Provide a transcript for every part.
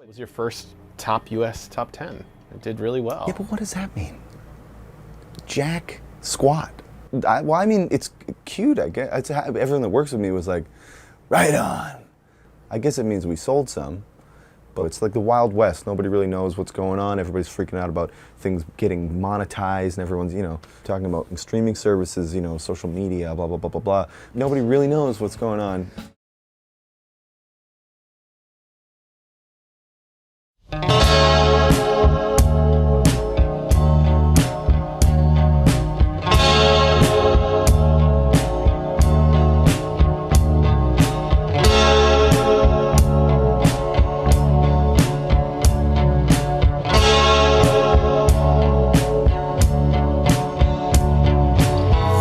It was your first top US top 10. It did really well. Yeah, but what does that mean? Jack squat. I mean, it's cute, I guess. Everyone that works with me was like, right on. I guess it means we sold some, but it's like the Wild West. Nobody really knows what's going on. Everybody's freaking out about things getting monetized, and everyone's, talking about streaming services, social media, blah, blah, blah, blah, blah. Nobody really knows what's going on.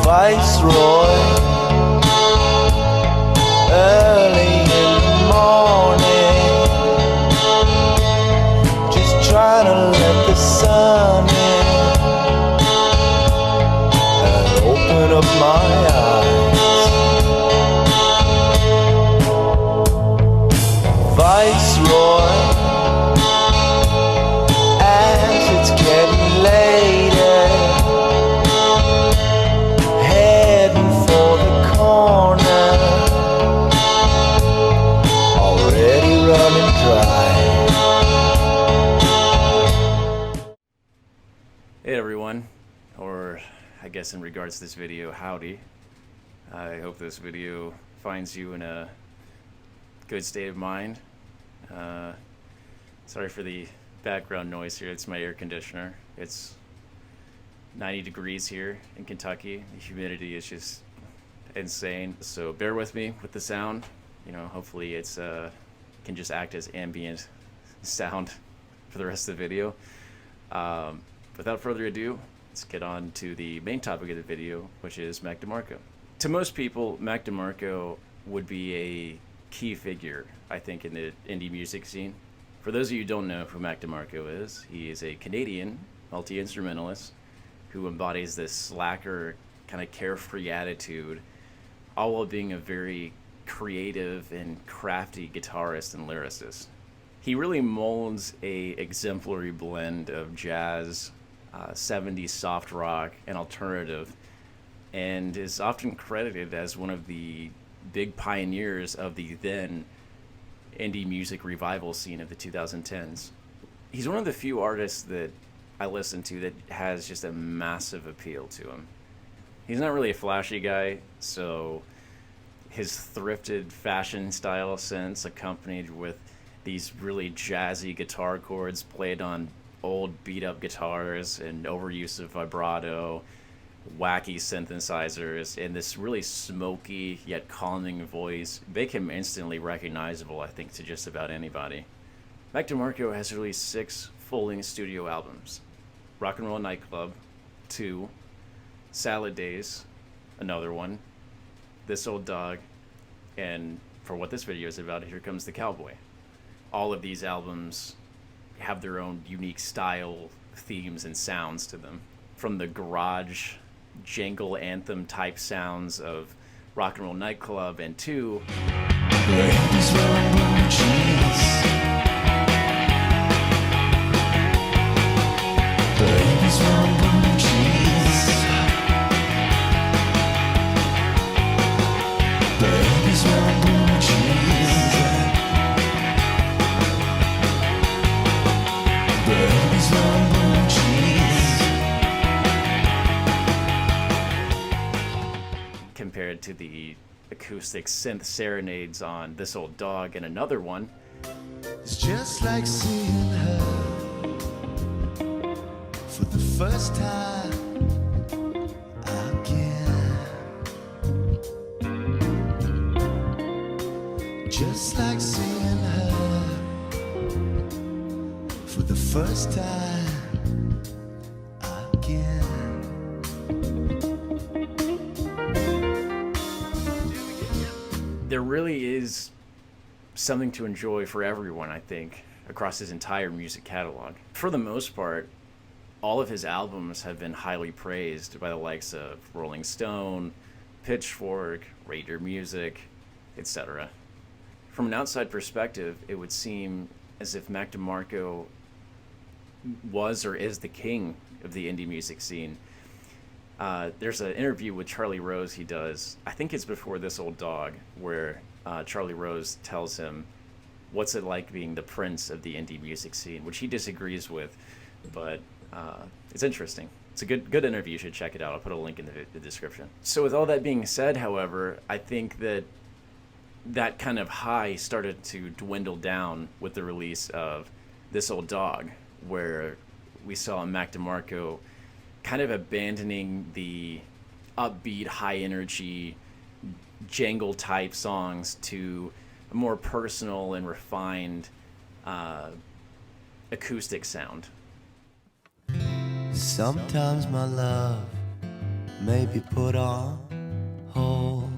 Viceroy, early in the morning, just trying to let the sun in and open up my eyes. Viceroy, as it's getting later, Hey everyone, or I guess in regards to this video, howdy. I hope this video finds you in a good state of mind. Sorry for the background noise here, it's my air conditioner. It's 90 degrees here in Kentucky. The humidity is just insane, so bear with me with the sound. Hopefully it's can just act as ambient sound for the rest of the video. Without further ado, let's get on to the main topic of the video, which is Mac DeMarco. To most people, Mac DeMarco would be a key figure, I think, in the indie music scene. For those of you who don't know who Mac DeMarco is, he is a Canadian multi-instrumentalist who embodies this slacker, kind of carefree attitude, all while being a very creative and crafty guitarist and lyricist. He really molds a exemplary blend of jazz, 70s soft rock, and alternative, and is often credited as one of the big pioneers of the then indie music revival scene of the 2010s. He's one of the few artists that I listen to that has just a massive appeal to him. He's not really a flashy guy, so his thrifted fashion style sense, accompanied with these really jazzy guitar chords played on old beat-up guitars and overuse of vibrato, wacky synthesizers, and this really smoky yet calming voice make him instantly recognizable, I think, to just about anybody. Mac DeMarco has released 6 full-length studio albums: Rock and Roll Nightclub, 2, Salad Days, another one, This Old Dog, and for what this video is about, Here Comes the Cowboy. All of these albums have their own unique style, themes, and sounds to them. From the garage, jangle anthem type sounds of Rock and Roll Nightclub and 2, compared to the acoustic synth serenades on This Old Dog and another one. It's just like seeing her for the first time again. Just like seeing her for the first time again. There really is something to enjoy for everyone, I think, across his entire music catalog. For the most part, all of his albums have been highly praised by the likes of Rolling Stone, Pitchfork, Rate Your Music, etc. From an outside perspective, it would seem as if Mac DeMarco was or is the king of the indie music scene. There's an interview with Charlie Rose he does, I think it's before This Old Dog, where Charlie Rose tells him what's it like being the prince of the indie music scene, which he disagrees with, but it's interesting. It's a good interview. You should check it out. I'll put a link in the description. So with all that being said, however, I think that kind of high started to dwindle down with the release of This Old Dog, where we saw Mac DeMarco kind of abandoning the upbeat, high energy, jangle type songs to a more personal and refined acoustic sound. Sometimes my love may be put on hold.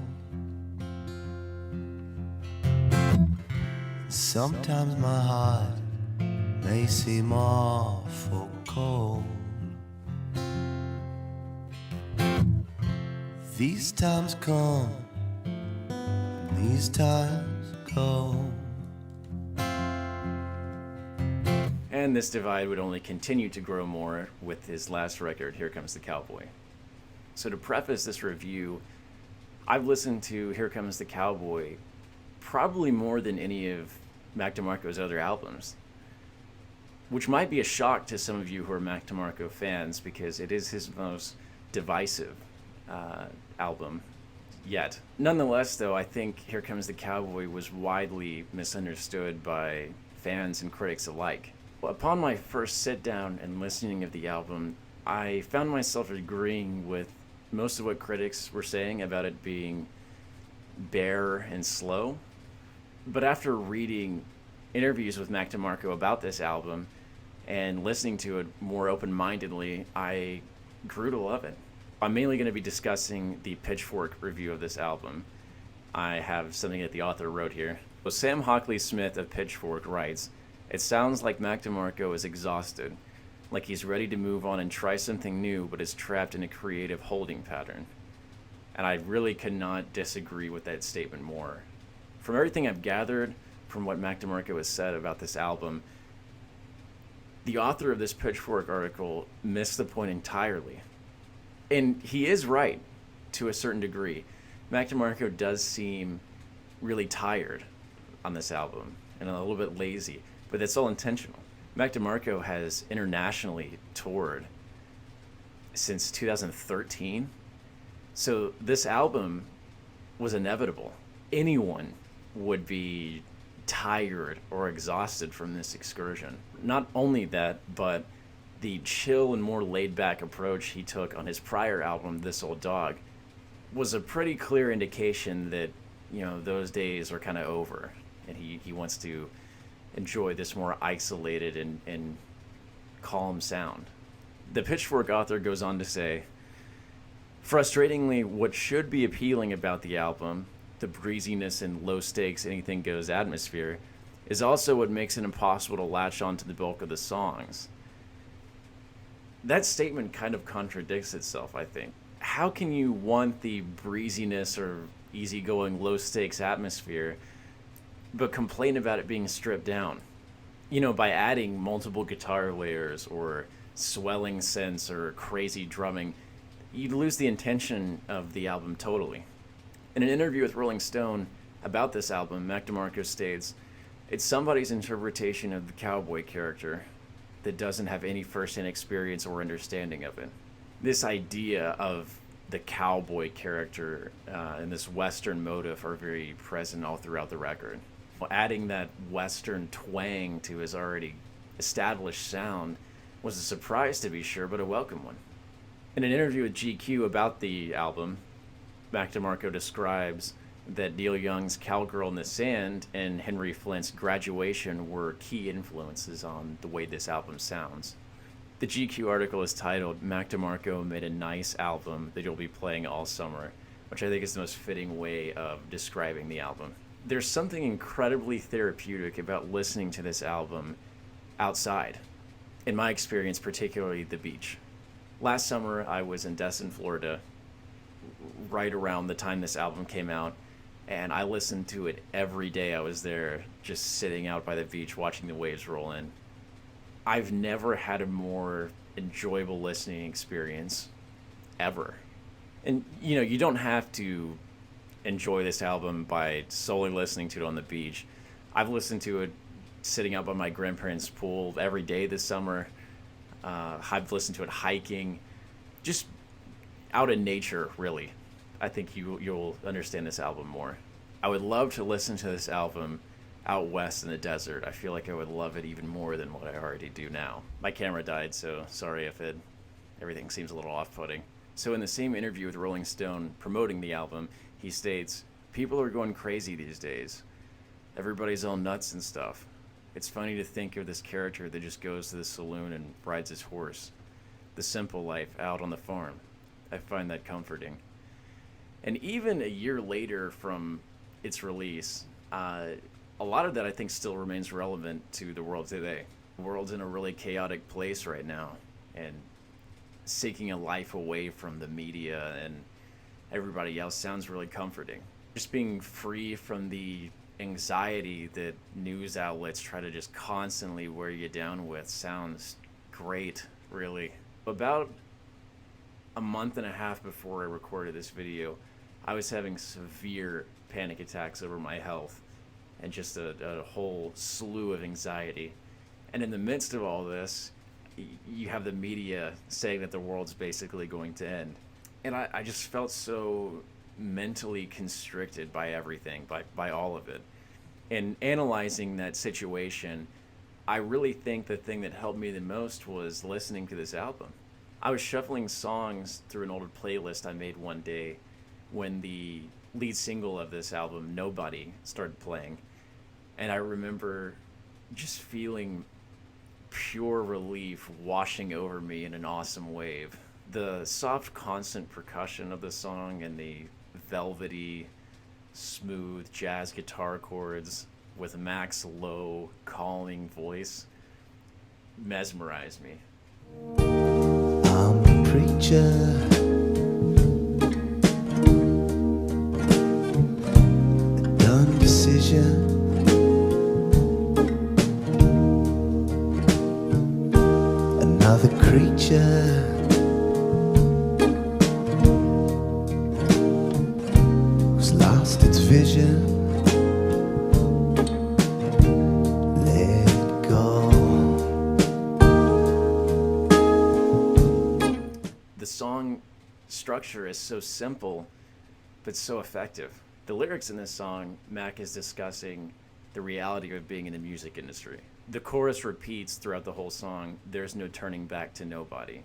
Sometimes my heart may seem awful cold. These times come, these times go. And this divide would only continue to grow more with his last record, Here Comes the Cowboy. So to preface this review, I've listened to Here Comes the Cowboy probably more than any of Mac DeMarco's other albums, which might be a shock to some of you who are Mac DeMarco fans because it is his most divisive album yet. Nonetheless, though, I think Here Comes the Cowboy was widely misunderstood by fans and critics alike. Upon my first sit down and listening of the album, I found myself agreeing with most of what critics were saying about it being bare and slow. But after reading interviews with Mac DeMarco about this album and listening to it more open-mindedly, I grew to love it. I'm mainly going to be discussing the Pitchfork review of this album. I have something that the author wrote here. So Sam Hockley Smith of Pitchfork writes, "It sounds like Mac DeMarco is exhausted, like he's ready to move on and try something new, but is trapped in a creative holding pattern." And I really could not disagree with that statement more. From everything I've gathered from what Mac DeMarco has said about this album, the author of this Pitchfork article missed the point entirely. And he is right to a certain degree. Mac DeMarco does seem really tired on this album and a little bit lazy, but that's all intentional. Mac DeMarco has internationally toured since 2013, so this album was inevitable. Anyone would be tired or exhausted from this excursion. Not only that, but the chill and more laid-back approach he took on his prior album, This Old Dog, was a pretty clear indication that, those days are kind of over, and he wants to enjoy this more isolated and calm sound. The Pitchfork author goes on to say, "Frustratingly, what should be appealing about the album, the breeziness and low-stakes anything-goes atmosphere, is also what makes it impossible to latch on to the bulk of the songs." That statement kind of contradicts itself, I think. How can you want the breeziness or easygoing, low-stakes atmosphere, but complain about it being stripped down? By adding multiple guitar layers or swelling synths or crazy drumming, you'd lose the intention of the album totally. In an interview with Rolling Stone about this album, Mac DeMarco states, "It's somebody's interpretation of the cowboy character that doesn't have any first-hand experience or understanding of it." This idea of the cowboy character and this Western motif are very present all throughout the record. Adding that Western twang to his already established sound was a surprise, to be sure, but a welcome one. In an interview with GQ about the album, Mac DeMarco describes that Neil Young's Cowgirl in the Sand and Henry Flint's Graduation were key influences on the way this album sounds. The GQ article is titled, "Mac DeMarco made a nice album that you'll be playing all summer," which I think is the most fitting way of describing the album. There's something incredibly therapeutic about listening to this album outside. In my experience, particularly the beach. Last summer, I was in Destin, Florida, right around the time this album came out, and I listened to it every day I was there, just sitting out by the beach watching the waves roll in. I've never had a more enjoyable listening experience ever. And you don't have to enjoy this album by solely listening to it on the beach. I've listened to it sitting out by my grandparents' pool every day this summer. I've listened to it hiking, just out in nature, really. I think you'll understand this album more. I would love to listen to this album out west in the desert. I feel like I would love it even more than what I already do now. My camera died, so sorry if everything seems a little off-putting. So in the same interview with Rolling Stone promoting the album, he states, "People are going crazy these days. Everybody's all nuts and stuff. It's funny to think of this character that just goes to the saloon and rides his horse. The simple life out on the farm. I find that comforting." And even a year later from its release, a lot of that I think still remains relevant to the world today. The world's in a really chaotic place right now, and seeking a life away from the media and everybody else sounds really comforting. Just being free from the anxiety that news outlets try to just constantly wear you down with sounds great, really. About a month and a half before I recorded this video, I was having severe panic attacks over my health and just a whole slew of anxiety. And in the midst of all this, you have the media saying that the world's basically going to end. And I just felt so mentally constricted by everything, by all of it. And analyzing that situation, I really think the thing that helped me the most was listening to this album. I was shuffling songs through an old playlist I made one day when the lead single of this album, Nobody, started playing. And I remember just feeling pure relief washing over me in an awesome wave. The soft, constant percussion of the song and the velvety, smooth jazz guitar chords with Mac's low, calming voice mesmerized me. I'm a preacher, a done decision. Another creature who's lost its vision. Let it go. The song structure is so simple, but so effective. The lyrics in this song, Mac is discussing the reality of being in the music industry. The chorus repeats throughout the whole song, "There's no turning back to nobody,"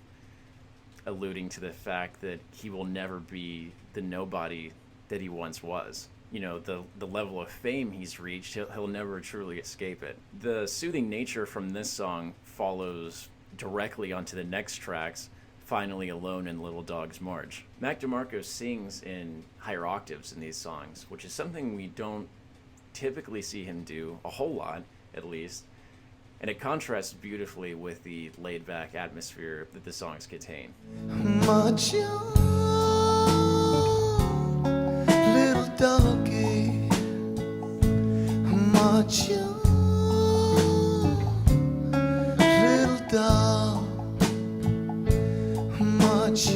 alluding to the fact that he will never be the nobody that he once was. The level of fame he's reached, he'll never truly escape it. The soothing nature from this song follows directly onto the next tracks, Finally Alone and Little Dog's March. Mac DeMarco sings in higher octaves in these songs, which is something we don't typically see him do, a whole lot at least. And it contrasts beautifully with the laid-back atmosphere that the songs contain. Much little doggy, much little dog, much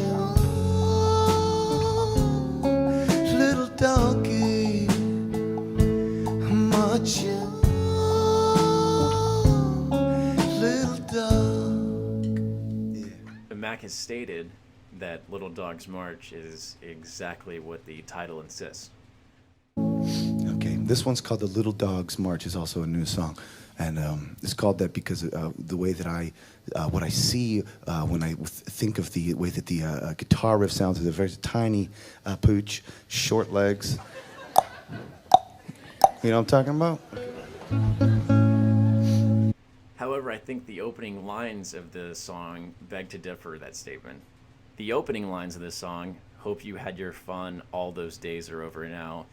little doggy, much little dog. Yeah. Mac has stated that Little Dog's March is exactly what the title insists. Okay, this one's called The Little Dog's March. Is also a new song, and it's called that because the way that what I see when I think of the way that the guitar riff sounds is a very tiny pooch, short legs. You know what I'm talking about? However, I think the opening lines of the song beg to differ that statement. The opening lines of this song, "Hope you had your fun, all those days are over now,"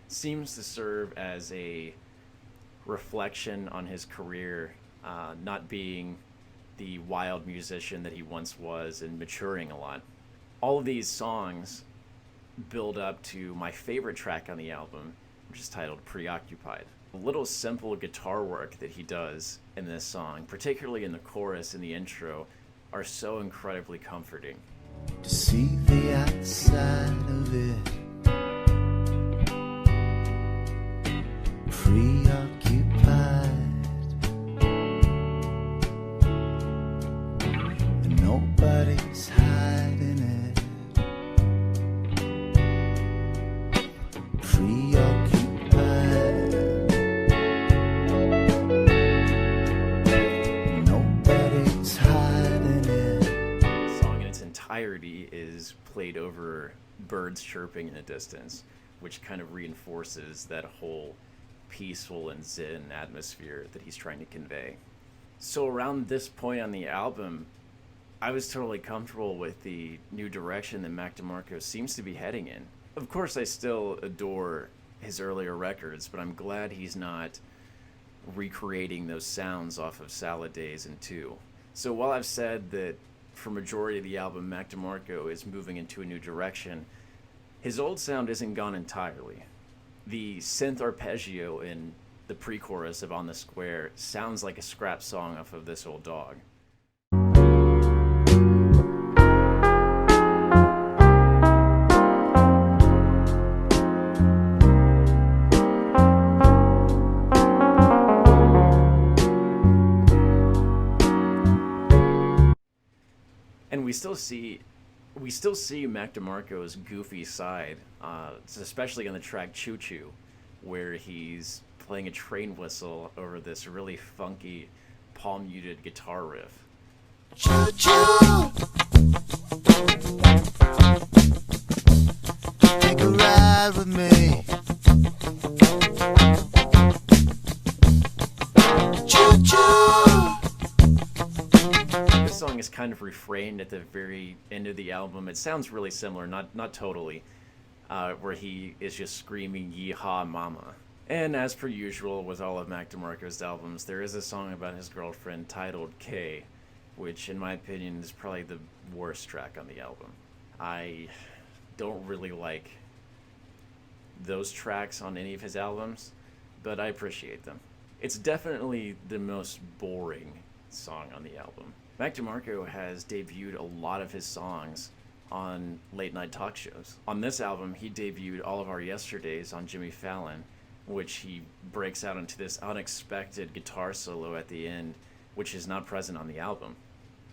seems to serve as a reflection on his career, not being the wild musician that he once was and maturing a lot. All of these songs build up to my favorite track on the album, which is titled Preoccupied. The little simple guitar work that he does in this song, particularly in the chorus and the intro, are so incredibly comforting. To see the outside of it, preoccupied, and nobody's hiding it. Preoccupied, and nobody's hiding it. The song in its entirety is played over birds chirping in the distance, which kind of reinforces that whole peaceful and zen atmosphere that he's trying to convey. So around this point on the album, I was totally comfortable with the new direction that Mac DeMarco seems to be heading in. Of course, I still adore his earlier records, but I'm glad he's not recreating those sounds off of Salad Days and 2. So while I've said that for majority of the album, Mac DeMarco is moving into a new direction, his old sound isn't gone entirely. The synth arpeggio in the pre-chorus of On the Square sounds like a scrap song off of This Old Dog. And we still see Mac DeMarco's goofy side, especially on the track Choo Choo, where he's playing a train whistle over this really funky, palm-muted guitar riff. Choo-choo, take a ride with me. Choo-choo. This song is kind of refrained at the very end of the album. It sounds really similar, not totally, where he is just screaming "Yeehaw Mama." And as per usual with all of Mac DeMarco's albums, there is a song about his girlfriend titled K, which in my opinion is probably the worst track on the album. I don't really like those tracks on any of his albums, but I appreciate them. It's definitely the most boring song on the album. Mac DeMarco has debuted a lot of his songs on late night talk shows. On this album, he debuted All of Our Yesterdays on Jimmy Fallon, which he breaks out into this unexpected guitar solo at the end, which is not present on the album.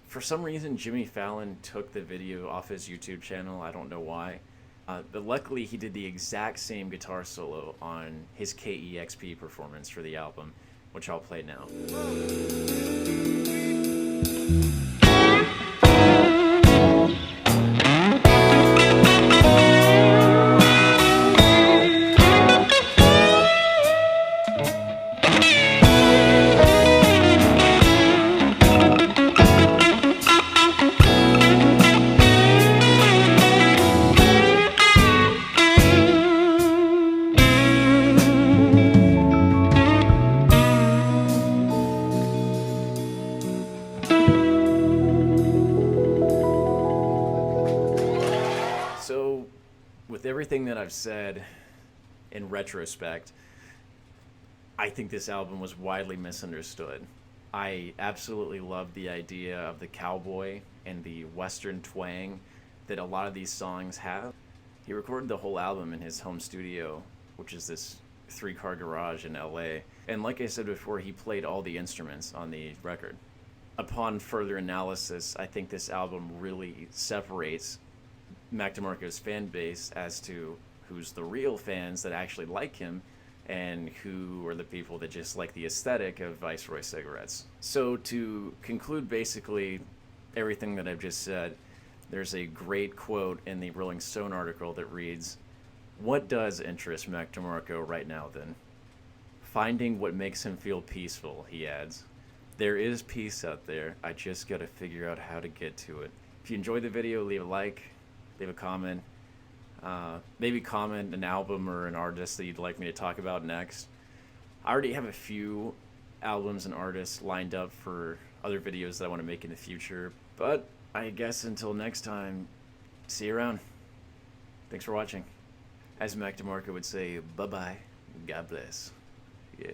For some reason, Jimmy Fallon took the video off his YouTube channel. I don't know why. But luckily, he did the exact same guitar solo on his KEXP performance for the album, which I'll play now. With everything that I've said in retrospect, I think this album was widely misunderstood. I absolutely love the idea of the cowboy and the western twang that a lot of these songs have. He recorded the whole album in his home studio, which is this 3-car garage in LA. And like I said before, he played all the instruments on the record. Upon further analysis, I think this album really separates Mac DeMarco's fan base as to who's the real fans that actually like him and who are the people that just like the aesthetic of Viceroy cigarettes. So to conclude basically everything that I've just said, there's a great quote in the Rolling Stone article that reads, "What does interest Mac DeMarco right now then? Finding what makes him feel peaceful," he adds. "There is peace out there. I just gotta figure out how to get to it." If you enjoyed the video, leave a like. Leave a comment. Maybe comment an album or an artist that you'd like me to talk about next. I already have a few albums and artists lined up for other videos that I want to make in the future. But I guess until next time, see you around. Thanks for watching. As Mac DeMarco would say, bye-bye, God bless. Yeah.